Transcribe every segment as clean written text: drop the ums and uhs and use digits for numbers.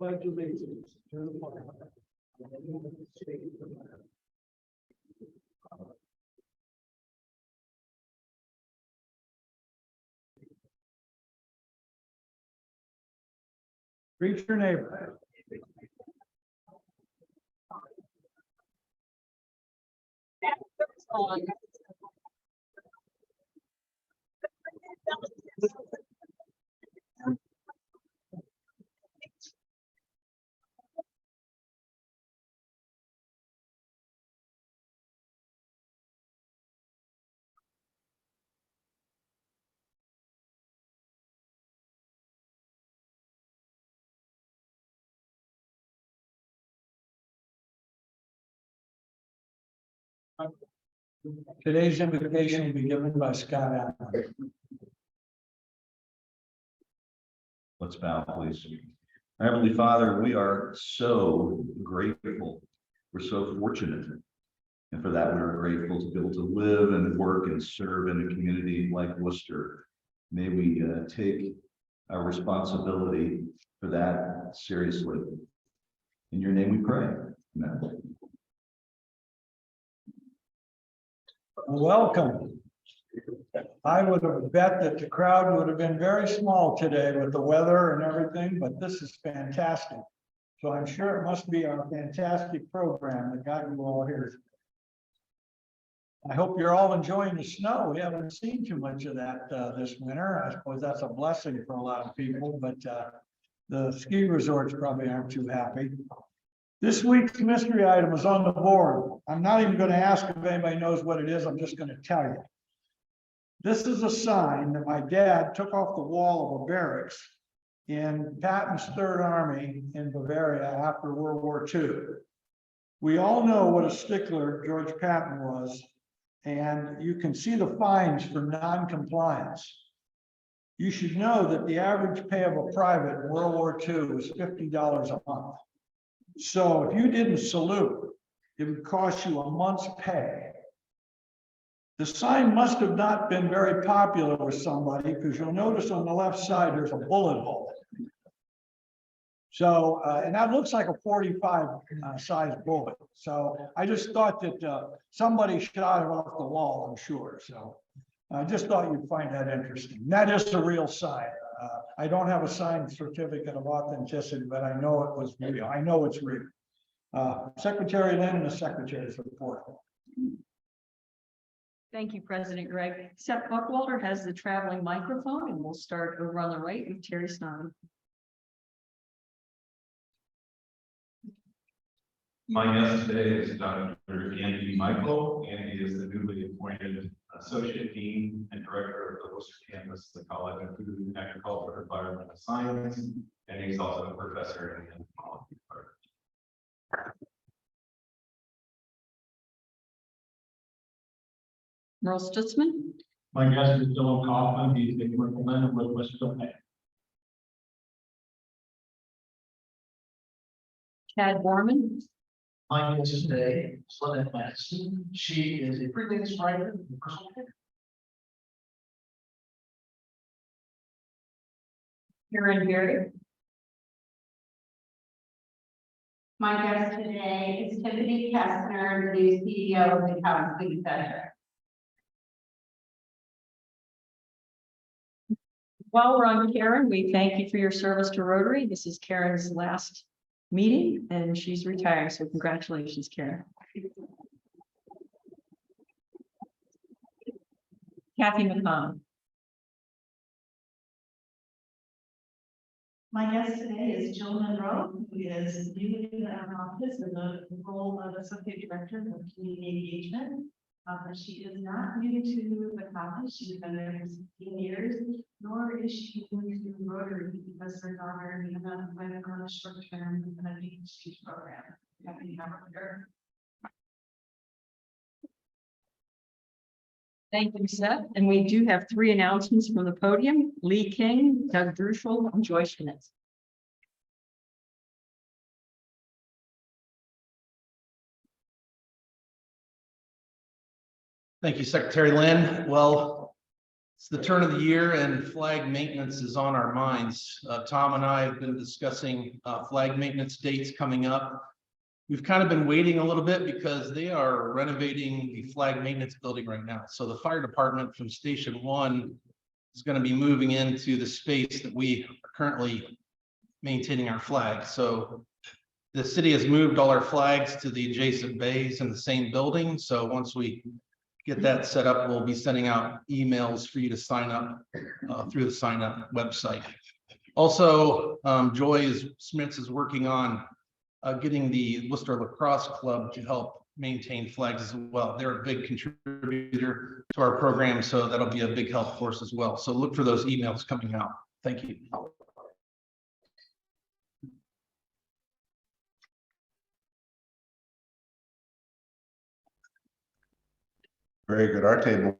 pledge allegiance to the flag of the United States of America. Greet your neighbor. Today's invitation will be given by Scott Allen. Let's bow, please. Our Heavenly Father, we are so grateful. We're so fortunate. And for that, we are grateful to be able to live and work and serve in a community like Wooster. May we take our responsibility for that seriously. In your name we pray. Amen. Welcome. I would have bet that the crowd would have been very small today with the weather and everything, but this is fantastic. So I'm sure it must be our fantastic program that got you all here. I hope you're all enjoying the snow. We haven't seen too much of that this winter. I suppose that's a blessing for a lot of people, but the ski resorts probably aren't too happy. This week's mystery item is on the board. I'm not even going to ask if anybody knows what it is. I'm just going to tell you. This is a sign that my dad took off the wall of a barracks in Patton's Third Army in Bavaria after World War II. We all know what a stickler George Patton was, and you can see the fines for non-compliance. You should know that the average pay of a private in World War II was $50 a month. So if you didn't salute, it would cost you a month's pay. The sign must have not been very popular with somebody, because you'll notice on the left side, there's a bullet hole. So, and that looks like a 45 size bullet. So I just thought that somebody shot it off the wall, I'm sure. So I just thought you'd find that interesting. That is a real sign. I don't have a signed certificate of authenticity, but I know it was real. I know it's real. Secretary Lynn and the Secretary's report. Thank you, President Greg. Seth Buckwalter has the traveling microphone, and we'll start over on the right with Terry Snodden. My guest today is Dr. Andy Michael, and he is the newly appointed Associate Dean and Director of the Wooster Campus, the College of Food, Agriculture, and Environmental Science, and he's also a professor in the entomology department. Merle Stutzman. My guest is Dylan Kaufman. He's the commercial manager with Wooster. Chad Borman. My guest today is Lynette Madison. She is a freelance writer in personal care. Karen Berry. My guest today is Tiffany Kestner, the new CEO of the County Food Center. While we're on Karen, we thank you for your service to Rotary. This is Karen's last meeting, and she's retiring. So congratulations, Karen. Kathy McConnell. My guest today is Jill Monroe, who is new in our office in the role of Associate Director of Community Engagement. She is not new to the college. She's been there for 16 years, nor is she new to Rotary, because her daughter went on a short-term exchange program. Happy to have her here. Thank you, Seth. And we do have 3 announcements from the podium. Lee King, Doug Druschel, and Joyce Schmitz. Thank you, Secretary Lynn. Well, It's the turn of the year and flag maintenance is on our minds. Tom and I have been discussing flag maintenance dates coming up. We've kind of been waiting a little bit because they are renovating the flag maintenance building right now. So the fire department from Station 1 is going to be moving into the space that we are currently maintaining our flags. So the city has moved all our flags to the adjacent bays in the same building. So once we get that set up, we'll be sending out emails for you to sign up through the sign up website. Also, Joy Smith is working on getting the Wooster Lacrosse Club to help maintain flags as well. They're a big contributor to our program, so that'll be a big help for us as well. So look for those emails coming out. Thank you. Very good. Our table,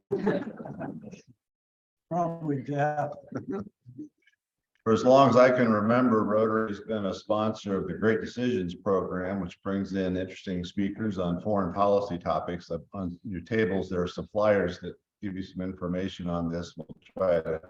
Probably deaf. for as long as I can remember, Rotary has been a sponsor of the Great Decisions program, which brings in interesting speakers on foreign policy topics. On your tables, there are some flyers that give you some information on this. We'll try to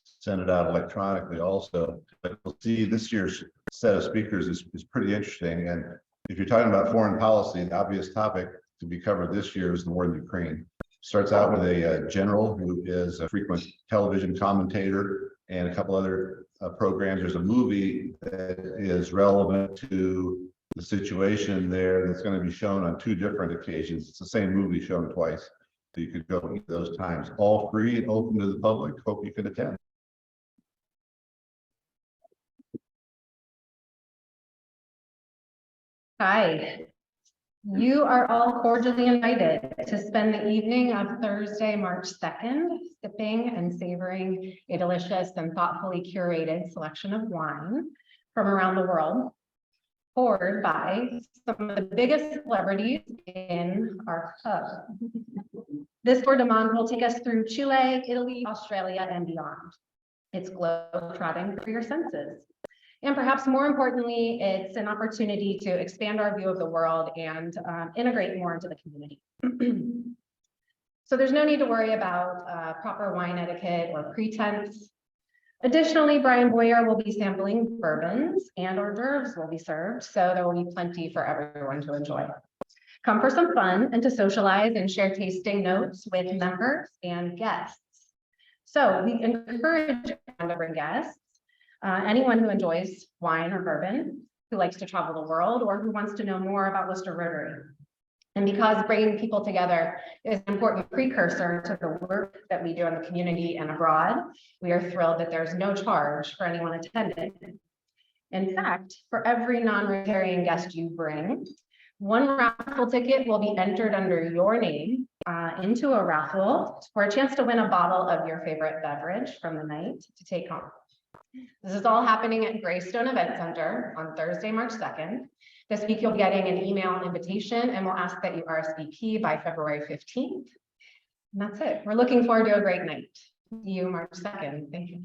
send it out electronically also. But we'll see this year's set of speakers is pretty interesting. And if you're talking about foreign policy, the obvious topic to be covered this year is the war in Ukraine. Starts out with a general who is a frequent television commentator and a couple other programs. There's a movie that is relevant to the situation there that's going to be shown on 2 different occasions. It's the same movie shown twice. So you could go each those times. All free and open to the public. Hope you can attend. Hi. You are all cordially invited to spend the evening of Thursday, March 2nd, sipping and savoring a delicious and thoughtfully curated selection of wine from around the world, poured by some of the biggest celebrities in our club. This tour de monde will take us through Chile, Italy, Australia, and beyond. It's globe-trotting for your senses. And perhaps more importantly, it's an opportunity to expand our view of the world and integrate more into the community. So there's no need to worry about proper wine etiquette or pretense. Additionally, Brian Boyer will be sampling bourbons and hors d'oeuvres will be served, so there will be plenty for everyone to enjoy. Come for some fun and to socialize and share tasting notes with members and guests. So we encourage everyone to bring guests. Anyone who enjoys wine or bourbon, who likes to travel the world, or who wants to know more about Wooster Rotary. And because bringing people together is an important precursor to the work that we do in the community and abroad, we are thrilled that there's no charge for anyone attending. In fact, for every non-Rotarian guest you bring, 1 raffle ticket will be entered under your name into a raffle for a chance to win a bottle of your favorite beverage from the night to take home. This is all happening at Greystone Event Center on Thursday, March 2nd. This week, you'll be getting an email invitation and we'll ask that you RSVP by February 15th. And that's it. We're looking forward to a great night. See you March 2nd. Thank you.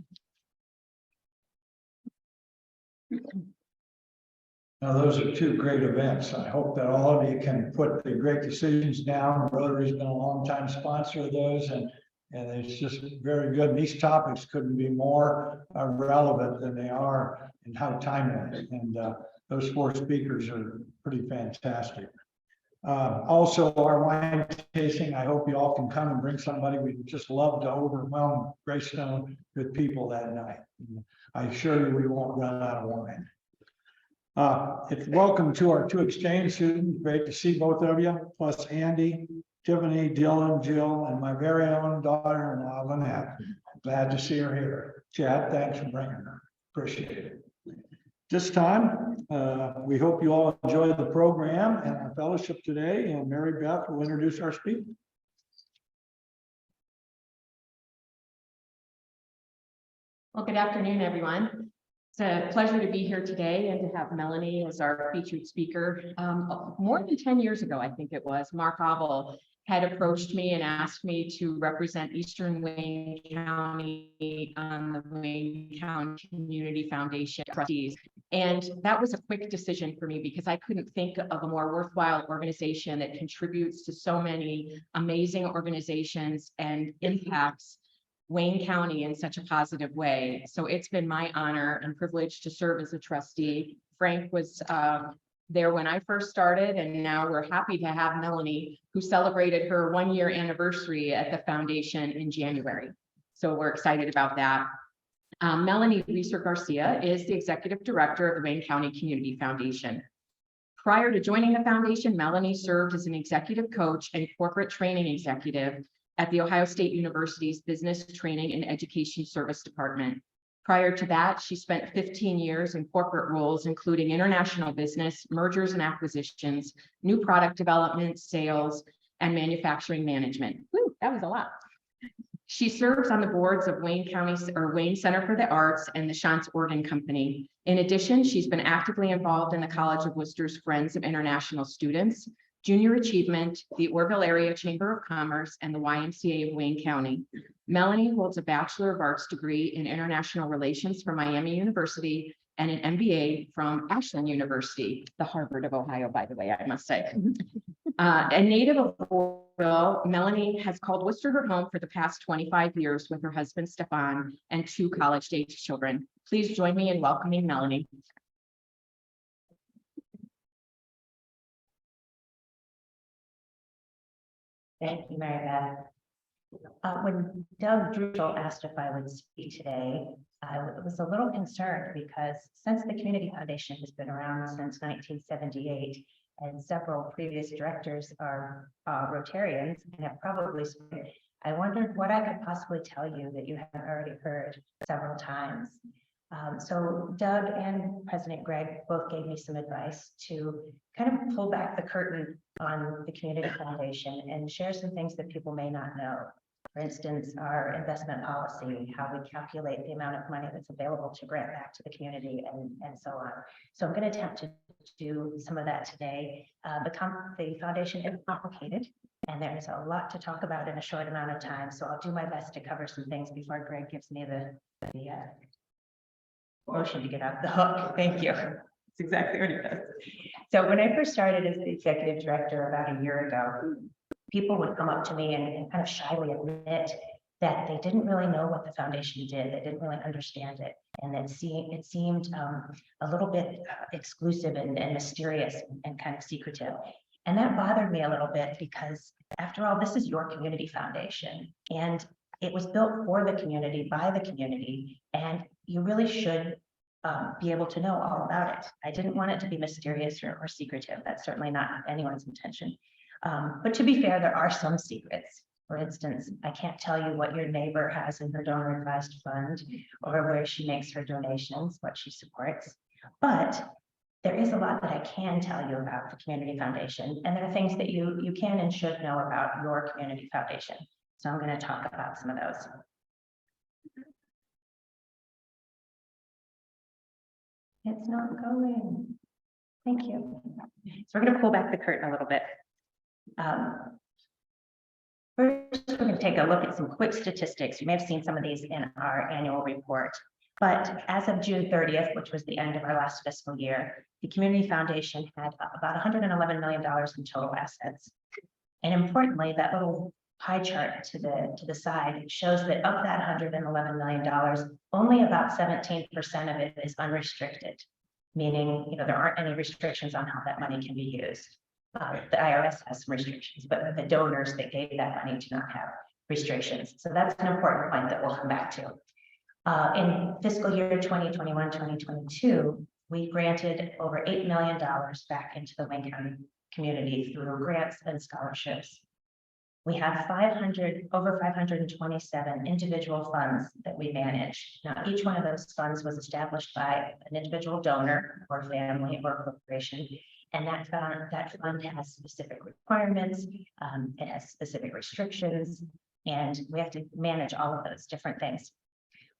Now, those are 2 great events. I hope that all of you can put the Great Decisions down. Rotary's been a long time sponsor of those, and it's just very good. And these topics couldn't be more relevant than they are and how timely. And those 4 speakers are pretty fantastic. Also, our wine tasting, I hope you all can come and bring somebody. We'd just love to overwhelm Greystone with people that night. I assure you we won't run out of wine. It's welcome to our 2 exchange students. Great to see both of you, plus Andy, Tiffany, Dylan, Jill, and my very own daughter-in-law, Lynette. Glad to see her here. Chad, thanks for bringing her. Appreciate it. This time, we hope you all enjoy the program and our fellowship today, and Mary Beth will introduce our speaker. Well, good afternoon, everyone. It's a pleasure to be here today and to have Melanie as our featured speaker. More than 10 years ago, I think it was, Mark Abel had approached me and asked me to represent Eastern Wayne County on the Wayne County Community Foundation trustees. And that was a quick decision for me because I couldn't think of a more worthwhile organization that contributes to so many amazing organizations and impacts Wayne County in such a positive way. So it's been my honor and privilege to serve as a trustee. Frank was there when I first started, and now we're happy to have Melanie, who celebrated her 1-year anniversary at the foundation in January. So we're excited about that. Melanie Garcia is the executive director of the Wayne County Community Foundation. Prior to joining the foundation, Melanie served as an executive coach and corporate training executive at the Ohio State University's Business Training and Education Service Department. Prior to that, she spent 15 years in corporate roles, including international business, mergers and acquisitions, new product development, sales, and manufacturing management. Woo, that was a lot. She serves on the boards of Wayne County or Wayne Center for the Arts and the Shantz Organ Company. In addition, she's been actively involved in the College of Wooster's Friends of International Students, Junior Achievement, the Orville Area Chamber of Commerce, and the YMCA of Wayne County. Melanie holds a Bachelor of Arts degree in International Relations from Miami University and an MBA from Ashland University, the Harvard of Ohio, by the way, I must say. A native of Orville, Melanie has called Wooster her home for the past 25 years with her husband, Stefan, and 2 college-age children. Please join me in welcoming Melanie. Thank you, Mary Beth. When Doug Druschel asked if I would speak today, I was a little concerned because since the Community Foundation has been around since 1978, and several previous directors are Rotarians and have probably spoken, I wondered what I could possibly tell you that you haven't already heard several times. So Doug and President Greg both gave me some advice to kind of pull back the curtain on the Community Foundation and share some things that people may not know. For instance, our investment policy, how we calculate the amount of money that's available to grant back to the community and so on. So I'm going to attempt to do some of that today. The foundation is complicated and there's a lot to talk about in a short amount of time. So I'll do my best to cover some things before Greg gives me the motion to get off the hook. Thank you. That's exactly what it does. So when I first started as the executive director about a year ago, people would come up to me and kind of shyly admit that they didn't really know what the foundation did. They didn't really understand it. And that it seemed a little bit exclusive and mysterious and kind of secretive. And that bothered me a little bit because after all, this is your community foundation. And it was built for the community, by the community, and you really should be able to know all about it. I didn't want it to be mysterious or secretive. That's certainly not anyone's intention. But to be fair, there are some secrets. For instance, I can't tell you what your neighbor has in her donor advised fund or where she makes her donations, what she supports. But there is a lot that I can tell you about the Community Foundation. And there are things that you can and should know about your community foundation. So I'm going to talk about some of those. It's not going. Thank you. So we're going to pull back the curtain a little bit. First, we're going to take a look at some quick statistics. You may have seen some of these in our annual report. But as of June 30th, which was the end of our last fiscal year, the Community Foundation had about $111 million in total assets. And importantly, that little pie chart to the side shows that of that $111 million, only about 17% of it is unrestricted, meaning there aren't any restrictions on how that money can be used. The IRS has some restrictions, but the donors that gave that money do not have restrictions. So that's an important point that we'll come back to. In fiscal year 2021-2022, we granted over $8 million back into the Wayne County community through grants and scholarships. We have over 527 individual funds that we manage. Now, each one of those funds was established by an individual donor or family or corporation. And that fund has specific requirements, it has specific restrictions, and we have to manage all of those different things.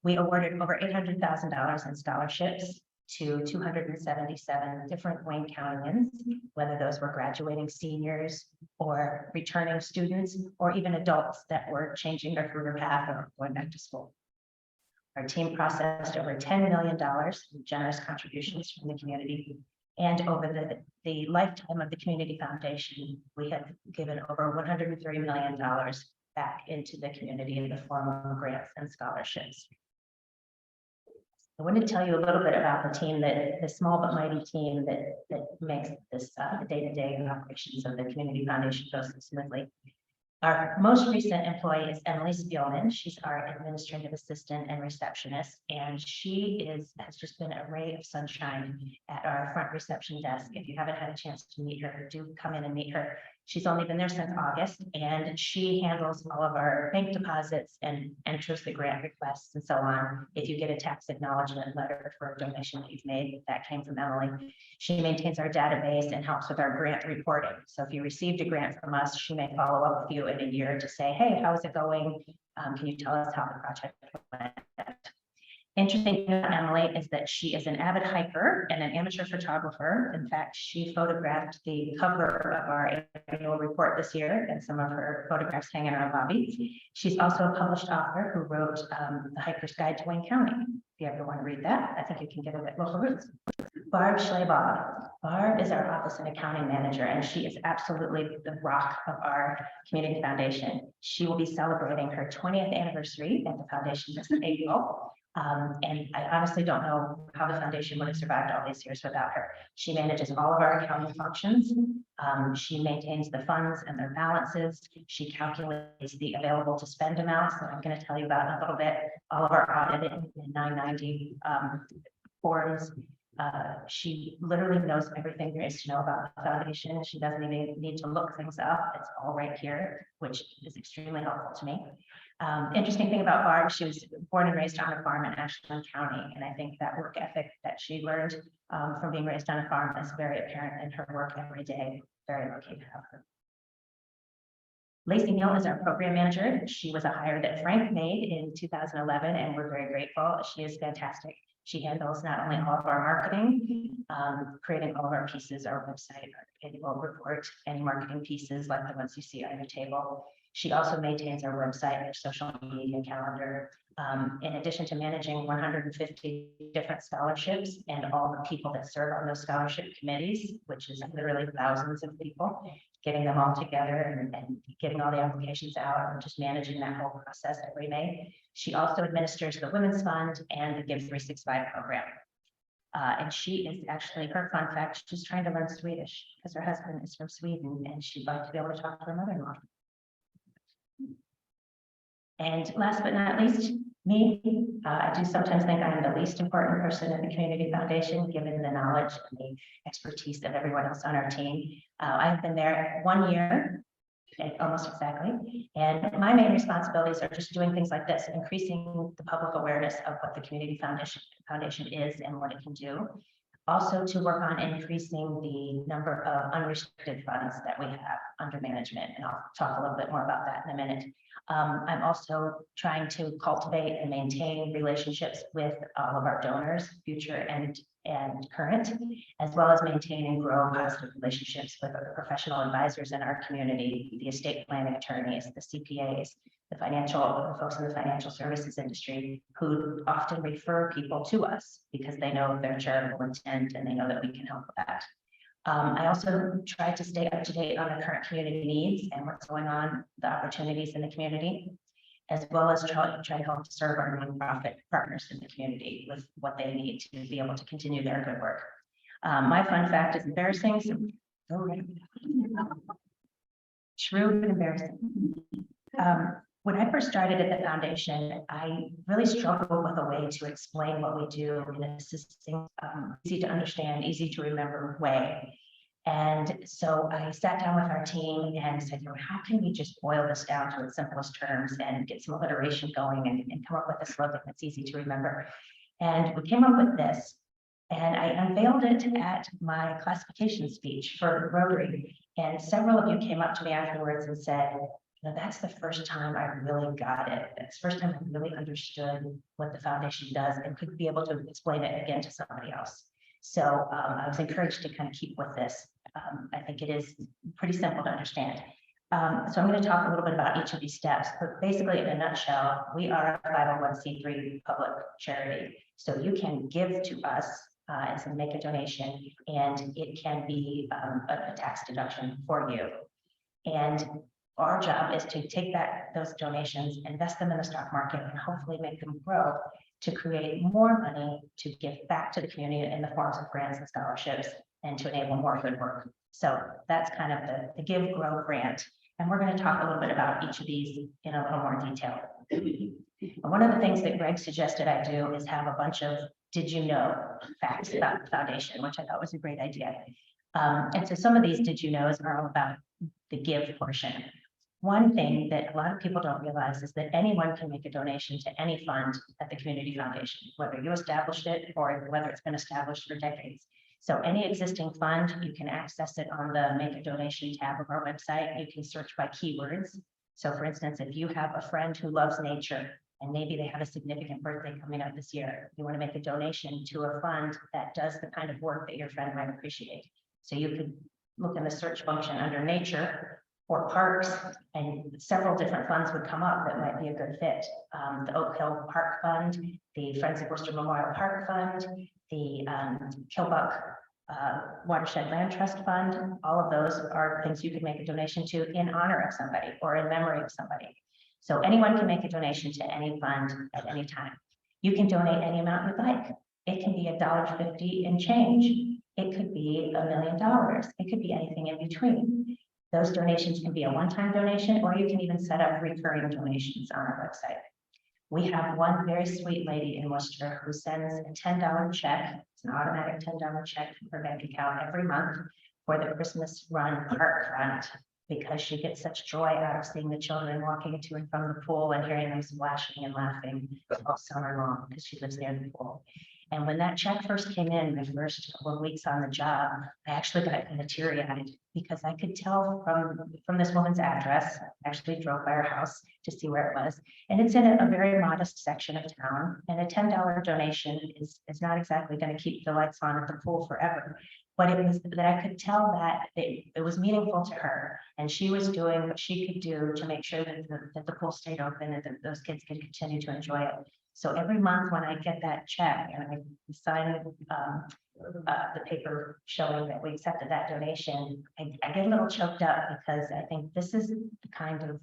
We awarded over $800,000 in scholarships to 277 different Wayne Countyans, whether those were graduating seniors or returning students, or even adults that were changing their career path or going back to school. Our team processed over $10 million in generous contributions from the community. And over the lifetime of the Community Foundation, we have given over $130 million back into the community in the form of grants and scholarships. I want to tell you a little bit about the team the small but mighty team that makes this the day-to-day operations of the Community Foundation go so smoothly. Our most recent employee is Emily Spielman. She's our administrative assistant and receptionist, and she has just been a ray of sunshine at our front reception desk. If you haven't had a chance to meet her, do come in and meet her. She's only been there since August, and she handles all of our bank deposits and enters the grant requests and so on. If you get a tax acknowledgement letter for a donation that you've made, that came from Emily. She maintains our database and helps with our grant reporting. So if you received a grant from us, she may follow up with you in a year to say, hey, how's it going? Can you tell us how the project went? Interesting thing about Emily is that she is an avid hiker and an amateur photographer. In fact, she photographed the cover of our annual report this year, and some of her photographs hang in our lobby. She's also a published author who wrote The Hiker's Guide to Wayne County. If you ever want to read that, I think you can get it at local roots. Barb Schlebaugh. Barb is our office and accounting manager, and she is absolutely the rock of our community foundation. She will be celebrating her 20th anniversary at the foundation this April. And I honestly don't know how the foundation would have survived all these years without her. She manages all of our accounting functions. She maintains the funds and their balances. She calculates the available to spend amounts that I'm going to tell you about in a little bit. All of our audited and 990 forms. She literally knows everything there is to know about the foundation. She doesn't even need to look things up. It's all right here, which is extremely helpful to me. Interesting thing about Barb, she was born and raised on a farm in Ashland County. And I think that work ethic that she learned from being raised on a farm is very apparent in her work every day. Very lucky to have her. Lacey Neal is our program manager. She was a hire that Frank made in 2011, and we're very grateful. She is fantastic. She handles not only all of our marketing, creating all of our pieces, our website, our annual report, any marketing pieces like the ones you see on your table. She also maintains our website, our social media calendar. In addition to managing 150 different scholarships and all the people that serve on those scholarship committees, which is literally thousands of people, getting them all together and getting all the applications out and just managing that whole process every May. She also administers the Women's Fund and the Give 365 program. And she is actually, her fun fact, she's trying to learn Swedish because her husband is from Sweden and she'd like to be able to talk to her mother-in-law. And last but not least, me. I do sometimes think I'm the least important person at the Community Foundation, given the knowledge and the expertise of everyone else on our team. I've been there 1 year, almost exactly. And my main responsibilities are just doing things like this, increasing the public awareness of what the Community Foundation is and what it can do. Also to work on increasing the number of unrestricted funds that we have under management. And I'll talk a little bit more about that in a minute. I'm also trying to cultivate and maintain relationships with all of our donors, future and current, as well as maintain and grow positive relationships with the professional advisors in our community, the estate planning attorneys, the CPAs, the folks in the financial services industry who often refer people to us because they know their charitable intent and they know that we can help with that. I also try to stay up to date on the current community needs and what's going on, the opportunities in the community, as well as try to help to serve our nonprofit partners in the community with what they need to be able to continue their good work. My fun fact is embarrassing. So go right. True but embarrassing. When I first started at the foundation, I really struggled with a way to explain what we do in a succinct, easy to understand, easy to remember way. And so I sat down with our team and said, how can we just boil this down to its simplest terms and get some alliteration going and come up with a slogan that's easy to remember. And we came up with this. And I unveiled it at my classification speech for Rotary. And several of you came up to me afterwards and said, that's the first time I really got it. It's the first time I really understood what the foundation does and could be able to explain it again to somebody else. So I was encouraged to kind of keep with this. I think it is pretty simple to understand. So I'm going to talk a little bit about each of these steps, but basically in a nutshell, we are a 501c3 public charity. So you can give to us and so make a donation, and it can be a tax deduction for you. And our job is to take those donations, invest them in the stock market, and hopefully make them grow to create more money to give back to the community in the forms of grants and scholarships and to enable more good work. So that's kind of the Give Grow grant. And we're going to talk a little bit about each of these in a little more detail. And one of the things that Greg suggested I do is have a bunch of did you know facts about the foundation, which I thought was a great idea. And so some of these did you knows are all about the give portion. One thing that a lot of people don't realize is that anyone can make a donation to any fund at the Community Foundation, whether you established it or whether it's been established for decades. So any existing fund, you can access it on the Make a Donation tab of our website. You can search by keywords. So for instance, if you have a friend who loves nature and maybe they have a significant birthday coming up this year, you want to make a donation to a fund that does the kind of work that your friend might appreciate. So you could look in the search function under nature or parks, and several different funds would come up that might be a good fit. The Oak Hill Park Fund, the Friends of Wooster Memorial Park Fund, the Kilbuck Watershed Land Trust Fund. All of those are things you could make a donation to in honor of somebody or in memory of somebody. So anyone can make a donation to any fund at any time. You can donate any amount you'd like. It can be $1.50 in change. It could be $1 million. It could be anything in between. Those donations can be a one-time donation, or you can even set up recurring donations on our website. We have one very sweet lady in Worcester who sends a $10 check. It's an automatic $10 check from her bank account every month for the Christmas Run Park Front, because she gets such joy out of seeing the children walking to and from the pool and hearing them splashing and laughing all summer long because she lives near the pool. And when that check first came in, the first couple of weeks on the job, I actually got kind of teary-eyed because I could tell from this woman's address. I actually drove by her house to see where it was. And it's in a very modest section of town. And a $10 donation is not exactly going to keep the lights on at the pool forever. But it was that I could tell that it was meaningful to her. And she was doing what she could do to make sure that the pool stayed open and that those kids could continue to enjoy it. So every month when I get that check and I sign the paper showing that we accepted that donation, I get a little choked up because I think this is the kind of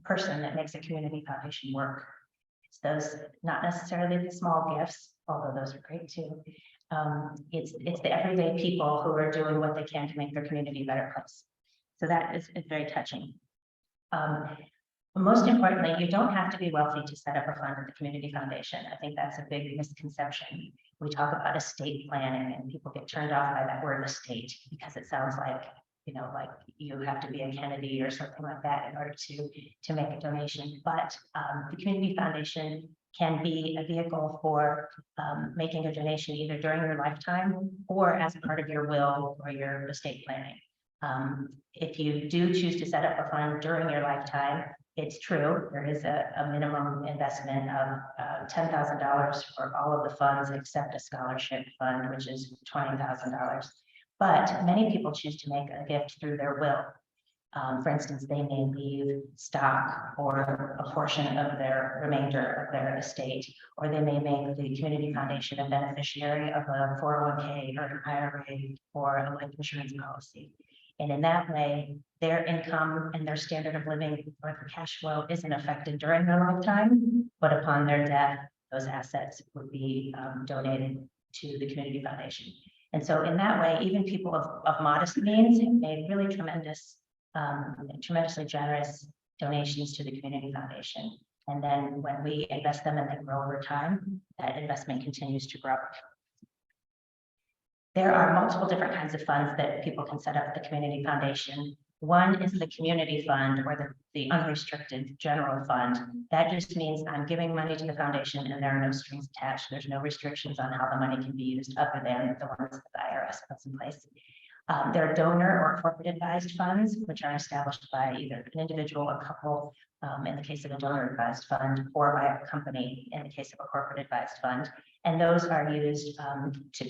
person that makes a community foundation work. It's those, not necessarily the small gifts, although those are great too. It's the everyday people who are doing what they can to make their community a better place. So that is very touching. Most importantly, you don't have to be wealthy to set up a fund at the Community Foundation. I think that's a big misconception. We talk about estate planning and people get turned off by that word estate because it sounds like, you know, like you have to be a Kennedy or something like that in order to make a donation. But the Community Foundation can be a vehicle for making a donation either during your lifetime or as part of your will or your estate planning. If you do choose to set up a fund during your lifetime, it's true, there is a minimum investment of $10,000 for all of the funds except a scholarship fund, which is $20,000. But many people choose to make a gift through their will. For instance, they may leave stock or a portion of their remainder of their estate, or they may make the Community Foundation a beneficiary of a 401k or an IRA or a life insurance policy. And in that way, their income and their standard of living or their cash flow isn't affected during their lifetime, but upon their death, those assets would be donated to the Community Foundation. And so in that way, even people of modest means have made really tremendously generous donations to the Community Foundation. And then when we invest them and they grow over time, that investment continues to grow. There are multiple different kinds of funds that people can set up at the Community Foundation. One is the community fund or the unrestricted general fund. That just means I'm giving money to the foundation and there are no strings attached. There's no restrictions on how the money can be used other than the ones that the IRS puts in place. There are donor or corporate advised funds, which are established by either an individual or couple in the case of a donor advised fund, or by a company in the case of a corporate advised fund. And those are used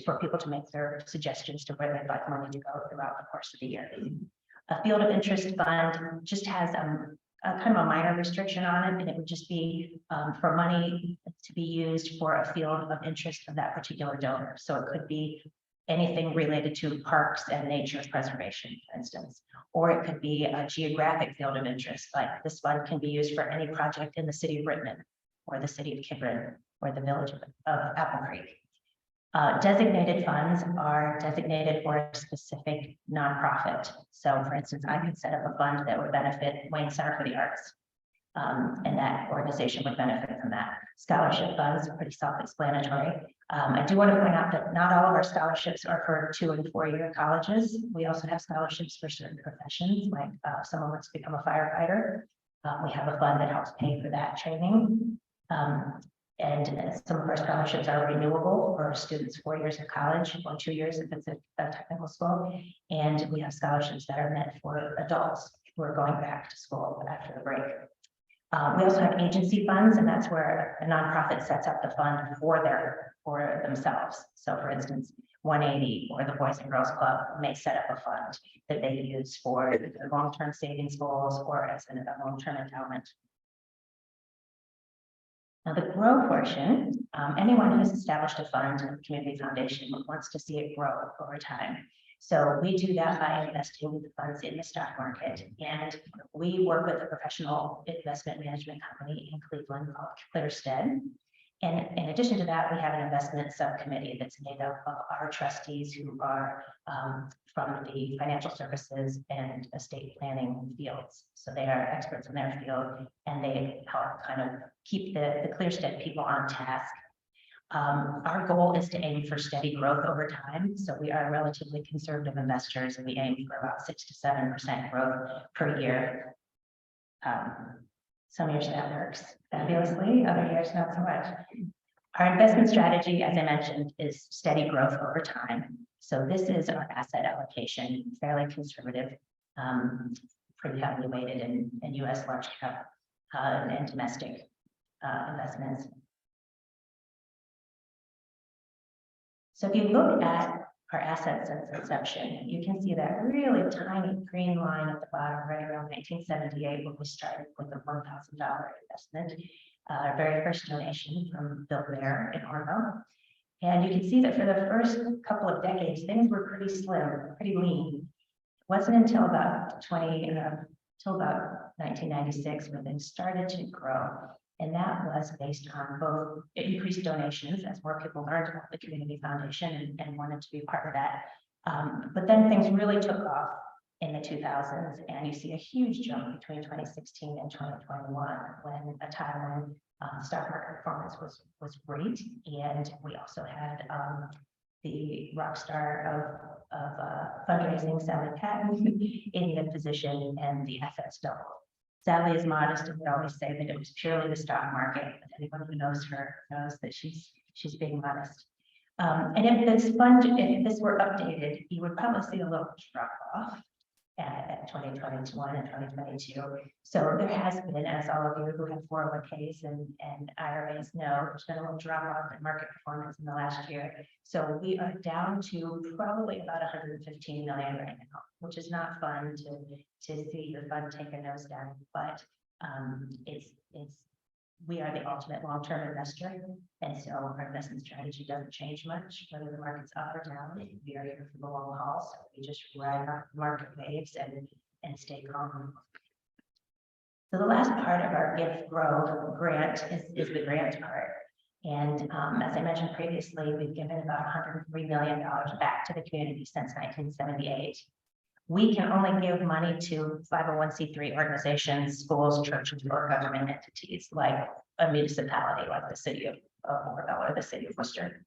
for people to make their suggestions to where they'd like money to go throughout the course of the year. A field of interest fund just has a kind of a minor restriction on it, and it would just be for money to be used for a field of interest of that particular donor. So it could be anything related to parks and nature preservation, for instance. Or it could be a geographic field of interest, like this fund can be used for any project in the city of Rittman, or the city of Kidron, or the village of Apple Creek. Designated funds are designated for a specific nonprofit. So for instance, I could set up a fund that would benefit Wayne Center for the Arts. And that organization would benefit from that. Scholarship funds are pretty self-explanatory. I do want to point out that not all of our scholarships are for 2- and 4-year colleges. We also have scholarships for certain professions, like if someone wants to become a firefighter. We have a fund that helps pay for that training. And some of our scholarships are renewable for students 4 years of college, or 2 years if it's a technical school. And we have scholarships that are meant for adults who are going back to school after the break. We also have agency funds, and that's where a nonprofit sets up the fund for themselves. So for instance, 180 or the Boys and Girls Club may set up a fund that they use for their long-term savings goals or as a long-term endowment. Now the grow portion, anyone who's established a fund in the community foundation wants to see it grow over time. So we do that by investing the funds in the stock market, and we work with a professional investment management company in Cleveland called Clearstead. And in addition to that, we have an investment subcommittee that's made up of our trustees who are from the financial services and estate planning fields. So they are experts in their field, and they help kind of keep the Clearstead people on task. Our goal is to aim for steady growth over time. So we are relatively conservative investors, and we aim for about 6 to 7% growth per year. Some years that works fabulously, other years not so much. Our investment strategy, as I mentioned, is steady growth over time. So this is our asset allocation, fairly conservative, pretty heavily weighted in US large cap and domestic investments. So if you look at our assets since inception, you can see that really tiny green line at the bottom, right around 1978, when we started with a $1,000 investment, our very first donation from Bill Bear in Orville. And you can see that for the first couple of decades, things were pretty slim, pretty lean. It wasn't until about 1996 when things started to grow. And that was based on both increased donations as more people learned about the community foundation and wanted to be part of that. But then things really took off in the 2000s, and you see a huge jump between 2016 and 2021, when a time when stock market performance was great. And we also had the rock star of fundraising, Sally Patton, in the position, and the assets doubled. Sally is modest, and we always say that it was purely the stock market, but anyone who knows her knows that she's being modest. And if this were updated, you would probably see a little drop off at 2021 and 2022. So there has been, as all of you who have 401ks and IRAs know, there's been a little drop off in market performance in the last year. So we are down to probably about 115 million right now, which is not fun to see your fund take a nosedive, but we are the ultimate long-term investor, and so our investment strategy doesn't change much whether the market's up or down. We are here for the long haul, so we just ride our market waves and stay calm. So the last part of our Give Grow grant is the grant part. And as I mentioned previously, we've given about $103 million back to the community since 1978. We can only give money to 501c3 organizations, schools, churches, or government entities like a municipality, like the city of Orville or the city of Wooster.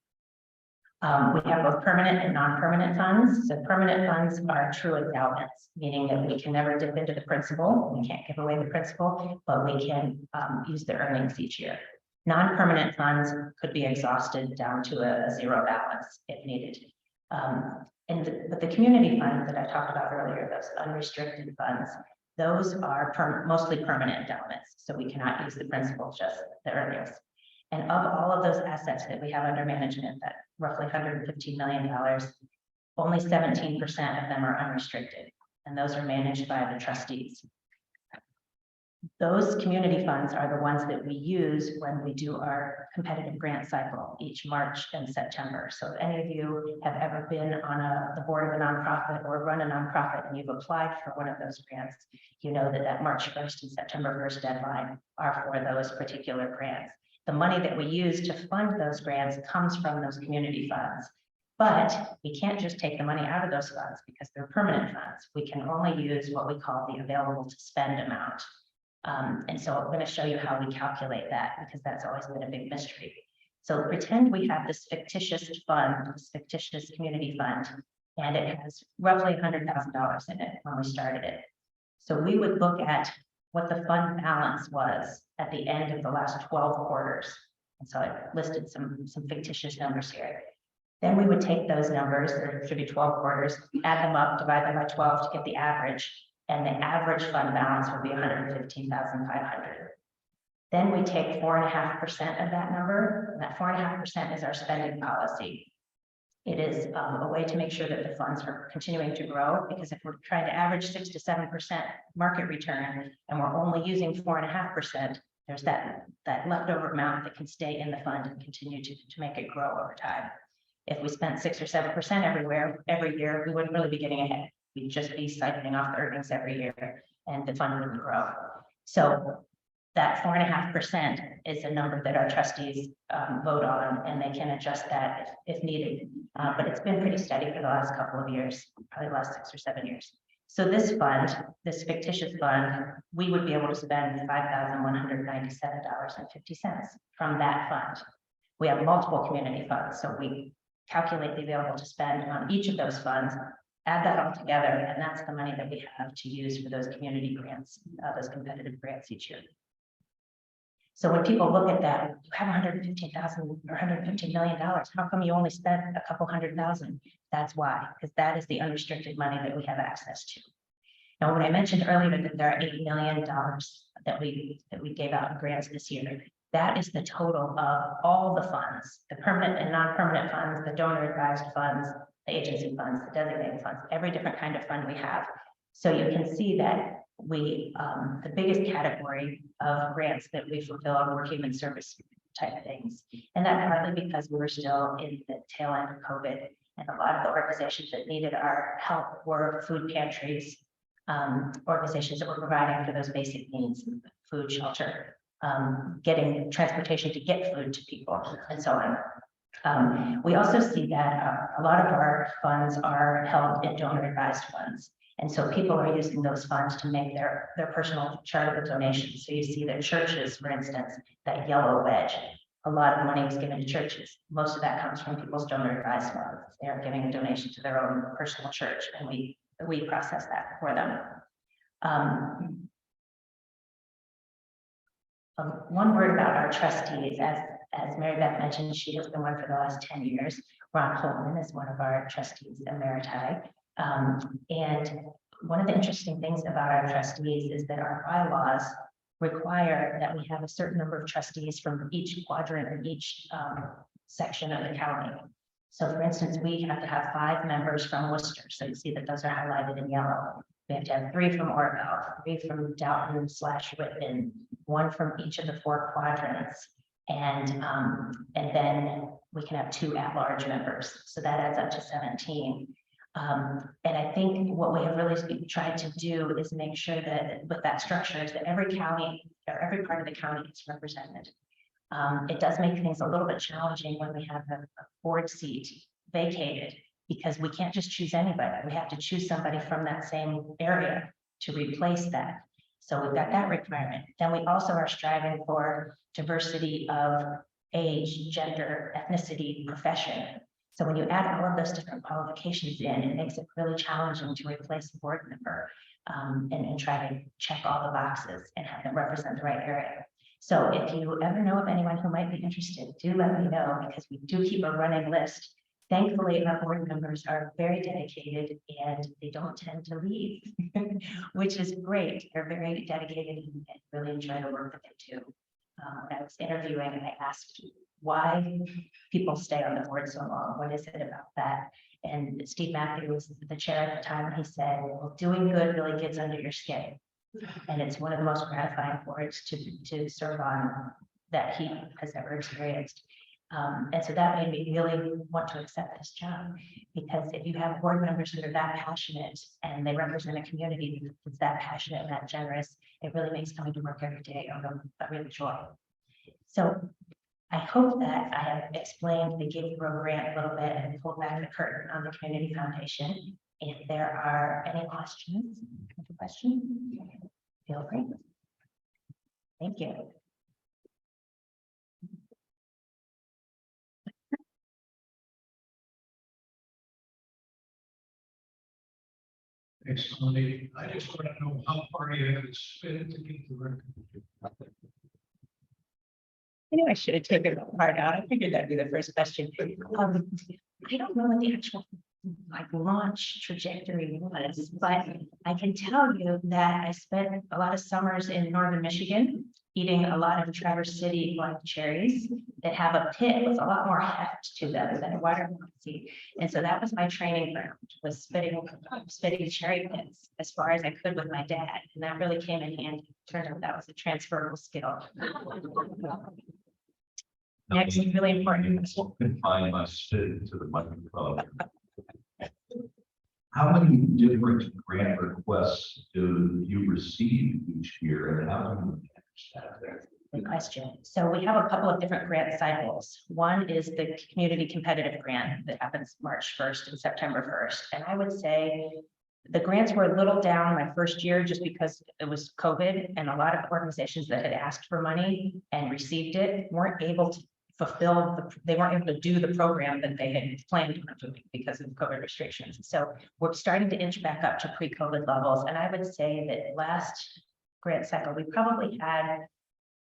We have both permanent and non-permanent funds. So permanent funds are true endowments, meaning that we can never dip into the principal. We can't give away the principal, but we can use the earnings each year. Non-permanent funds could be exhausted down to a zero balance if needed. But the community funds that I talked about earlier, those unrestricted funds, those are mostly permanent endowments. So we cannot use the principal, just the earnings. And of all of those assets that we have under management, that roughly $115 million, only 17% of them are unrestricted. And those are managed by the trustees. Those community funds are the ones that we use when we do our competitive grant cycle each March and September. So if any of you have ever been on the board of a nonprofit or run a nonprofit and you've applied for one of those grants, you know that March 1st and September 1st deadline are for those particular grants. The money that we use to fund those grants comes from those community funds. But we can't just take the money out of those funds because they're permanent funds. We can only use what we call the available to spend amount. And so I'm going to show you how we calculate that because that's always been a big mystery. So pretend we have this fictitious fund, this fictitious community fund, and it has roughly $100,000 in it when we started it. So we would look at what the fund balance was at the end of the last 12 quarters. And so I listed some fictitious numbers here. Then we would take those numbers, there should be 12 quarters, add them up, divide them by 12 to get the average. And the average fund balance would be 115,500. Then we take 4.5% of that number, and that 4.5% is our spending policy. It is a way to make sure that the funds are continuing to grow, because if we're trying to average 6 to 7% market return, and we're only using 4.5%, there's that leftover amount that can stay in the fund and continue to make it grow over time. If we spent 6 or 7% every year, we wouldn't really be getting ahead. We'd just be cycling off the earnings every year and the fund wouldn't grow. So that 4.5% is a number that our trustees vote on, and they can adjust that if needed. But it's been pretty steady for the last couple of years, probably the last 6 or 7 years. So this fund, this fictitious fund, we would be able to spend $5,197.50 from that fund. We have multiple community funds, so we calculate the available to spend on each of those funds, add that all together, and that's the money that we have to use for those community grants, those competitive grants each year. So when people look at that, you have 115,000 or $115 million. How come you only spent a couple $100,000? That's why, because that is the unrestricted money that we have access to. Now, when I mentioned earlier that there are $8 million that we gave out in grants this year, that is the total of all the funds, the permanent and non-permanent funds, the donor advised funds, the agency funds, the designated funds, every different kind of fund we have. So you can see that we, the biggest category of grants that we fulfill are human service type things. And that partly because we were still in the tail end of COVID, and a lot of the organizations that needed our help were food pantries, organizations that were providing for those basic needs, food, shelter, getting transportation to get food to people, and so on. We also see that a lot of our funds are held in donor advised funds. And so people are using those funds to make their personal charitable donations. So you see that churches, for instance, that yellow wedge, a lot of money is given to churches. Most of that comes from people's donor advised funds. They are giving a donation to their own personal church, and we process that for them. One word about our trustees, as Mary Beth mentioned, she has been one for the last 10 years. Ron Holtman is one of our trustees emeriti. And one of the interesting things about our trustees is that our bylaws require that we have a certain number of trustees from each quadrant or each section of the county. So for instance, we have to have 5 members from Wooster. So you see that those are highlighted in yellow. We have to have 3 from Orville, 3 from Dalton/Whitman, 1 from each of the 4 quadrants. And then we can have 2 at-large members. So that adds up to 17. And I think what we have really tried to do is make sure that with that structure is that every county or every part of the county is represented. It does make things a little bit challenging when we have a board seat vacated, because we can't just choose anybody. We have to choose somebody from that same area to replace that. So we've got that requirement. Then we also are striving for diversity of age, gender, ethnicity, profession. So when you add all of those different qualifications in, it makes it really challenging to replace a board member and try to check all the boxes and have them represent the right area. So if you ever know of anyone who might be interested, do let me know, because we do keep a running list. Thankfully, our board members are very dedicated and they don't tend to leave, which is great. They're very dedicated and really enjoy the work that they do. When I was interviewing, I asked why people stay on the board so long. What is it about that? And Steve Matthew was the chair at the time, and he said, well, doing good really gets under your skin. And it's one of the most gratifying boards to serve on that he has ever experienced. And so that made me really want to accept this job, because if you have board members that are that passionate and they represent a community that's that passionate and that generous, it really makes coming to work every day a real joy. So I hope that I have explained the Give Grow grant a little bit and pulled back the curtain on the Community Foundation. If there are any questions, feel free. Thank you. Thanks, Melanie. I just want to know how far you have to spin to get the record. I knew I should have taken the part out. I figured that'd be the first question. I don't know what the actual launch trajectory was, but I can tell you that I spent a lot of summers in northern Michigan eating a lot of Traverse City like cherries that have a pit with a lot more heft to them than a watermelon seed. And so that was my training ground, was spitting cherry pits as far as I could with my dad. And that really came in handy. Turned out that was a transferable skill. Next, really important. Confine my spit to the microphone. How many different grant requests do you receive each year, and how do you manage that there? Good question. So we have a couple of different grant cycles. One is the community competitive grant that happens March 1st and September 1st. And I would say the grants were a little down my first year just because it was COVID, and a lot of organizations that had asked for money and received it weren't able to fulfill they weren't able to do the program that they had planned on doing because of COVID restrictions. So we're starting to inch back up to pre-COVID levels. And I would say that last grant cycle, we probably had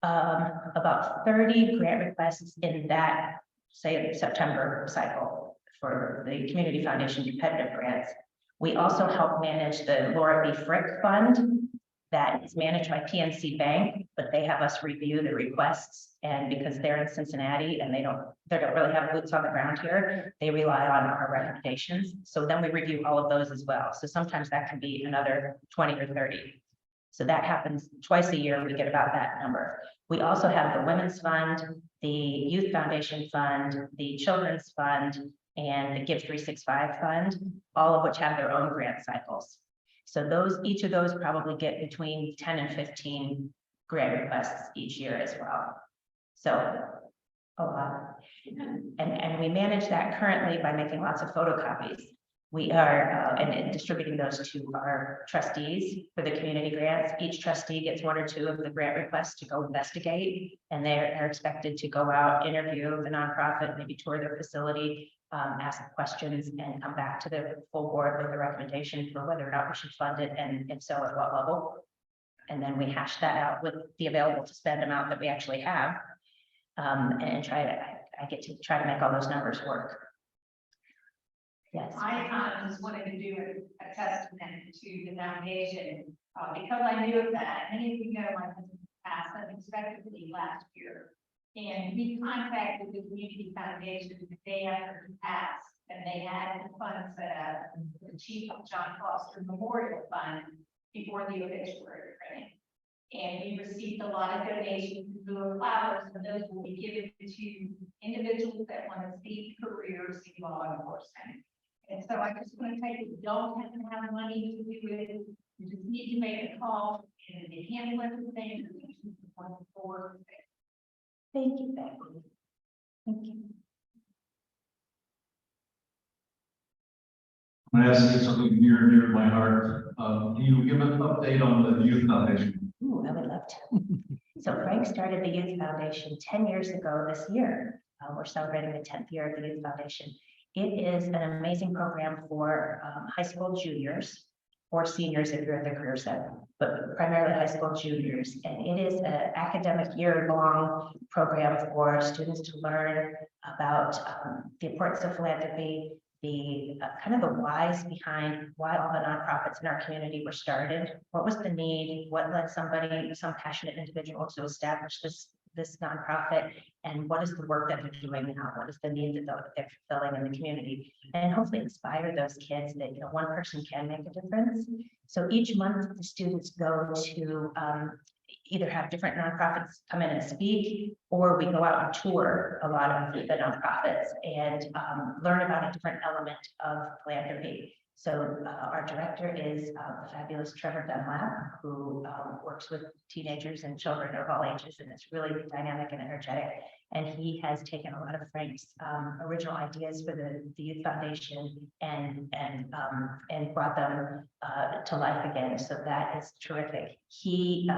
about 30 grant requests in that, say, September cycle for the Community Foundation competitive grants. We also help manage the Laura B. Frick Fund that is managed by PNC Bank, but they have us review the requests. And because they're in Cincinnati and they don't really have boots on the ground here, they rely on our recommendations. So then we review all of those as well. So sometimes that can be another 20 or 30. So that happens twice a year. We get about that number. We also have the Women's Fund, the Youth Foundation Fund, the Children's Fund, and the Give 365 Fund, all of which have their own grant cycles. So each of those probably get between 10 and 15 grant requests each year as well. So a lot. And we manage that currently by making lots of photocopies. We are and distributing those to our trustees for the community grants. Each trustee gets 1 or 2 of the grant requests to go investigate, and they're expected to go out, interview the nonprofit, maybe tour their facility, ask questions, and come back to the full board with a recommendation for whether or not we should fund it, and if so, at what level. And then we hash that out with the available to spend amount that we actually have, and I get to try to make all those numbers work. Yes. I just wanted to do a testament to the foundation, because I knew that many of you know my past unexpectedly last year. And we contacted the Community Foundation the day after he passed, and they had the funds set up, the Chief John Foster Memorial Fund before the obituary printing. And we received a lot of donations in lieu of flowers, and those will be given to individuals that want to see careers in law enforcement. And so I just want to tell you, you don't have to have money to do it. You just need to make a call and they handle everything. Thank you, Becky. Thank you. I'm going to ask you something near and dear to my heart. Can you give an update on the Youth Foundation? Ooh, I would love to. So Frank started the Youth Foundation 10 years ago this year. We're celebrating the 10th year of the Youth Foundation. It is an amazing program for high school juniors or seniors if you're at the career center, but primarily high school juniors. And it is an academic year-long program for students to learn about the importance of philanthropy, the kind of the whys behind why all the nonprofits in our community were started. What was the need? What led some passionate individual to establish this this nonprofit and what is the work that they're doing now? What is the need that they're fulfilling in the community? And hopefully inspire those kids that, you know, one person can make a difference. So each month, the students go to either have different nonprofits come in and speak, or we go out and tour a lot of the nonprofits and learn about a different element of philanthropy. So our director is the fabulous Trevor Dunlap, who works with teenagers and children of all ages, and it's really dynamic and energetic. And he has taken a lot of Frank's original ideas for the Youth Foundation and brought them to life again. So that is terrific. He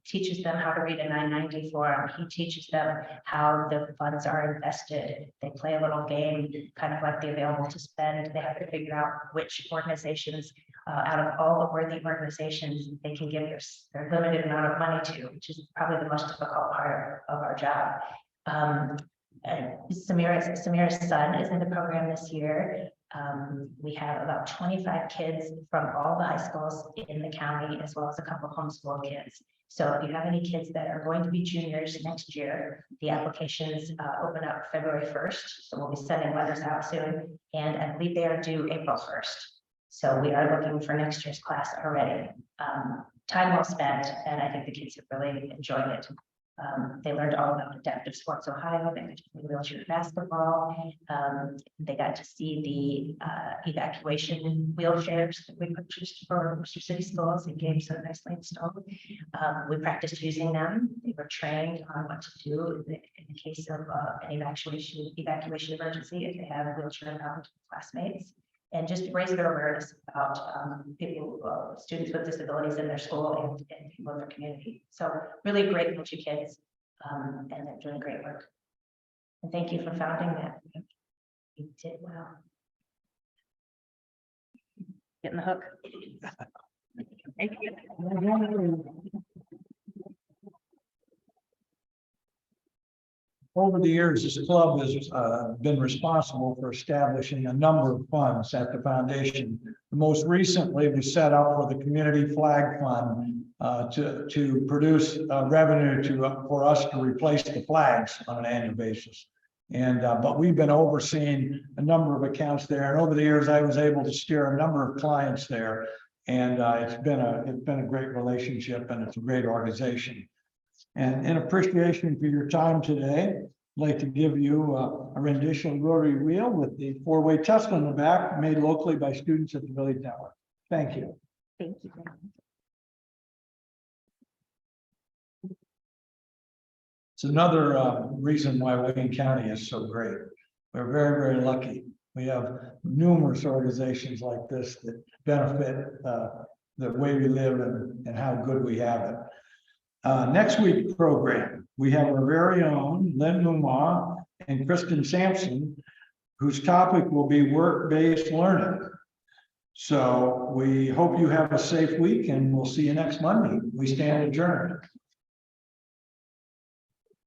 teaches them how to read a 990 form. He teaches them how the funds are invested. They play a little game, kind of like the available to spend. They have to figure out which organizations out of all the worthy organizations they can give their limited amount of money to, which is probably the most difficult part of our job. Samira's son is in the program this year. We have about 25 kids from all the high schools in the county, as well as a couple of homeschool kids. So if you have any kids that are going to be juniors next year, the applications open up February 1st. So we'll be sending letters out soon. And I believe they are due April 1st. So we are looking for next year's class already. Time well spent, and I think the kids have really enjoyed it. They learned all about Adaptive Sports Ohio. They got to play wheelchair basketball. They got to see the evacuation wheelchairs that we purchased for Wooster City Schools and gave so nicely installed. We practiced using them. They were trained on what to do in the case of an evacuation emergency if they have wheelchair-bound classmates. And just raise their awareness about students with disabilities in their school and people in their community. So really great bunch of kids, and they're doing great work. And thank you for founding that. You did well. Getting the hook. Thank you. Over the years, this club has been responsible for establishing a number of funds at the foundation. Most recently, we set up for the Community Flag Fund to produce revenue for us to replace the flags on an annual basis. And but we've been overseeing a number of accounts there, and over the years, I was able to steer a number of clients there, and it's been a great relationship, and it's a great organization. And in appreciation for your time today, I'd like to give you a rendition of Rotary Wheel with the four-way Tesla in the back, made locally by students at the Village Network. Thank you. Thank you. It's another reason why Wayne County is so great. We're very, very lucky. We have numerous organizations like this that benefit the way we live and how good we have it. Next week's program, we have our very own Lynn Mumma and Kristen Sampson, whose topic will be work-based learning. So we hope you have a safe week, and we'll see you next Monday. We stand adjourned.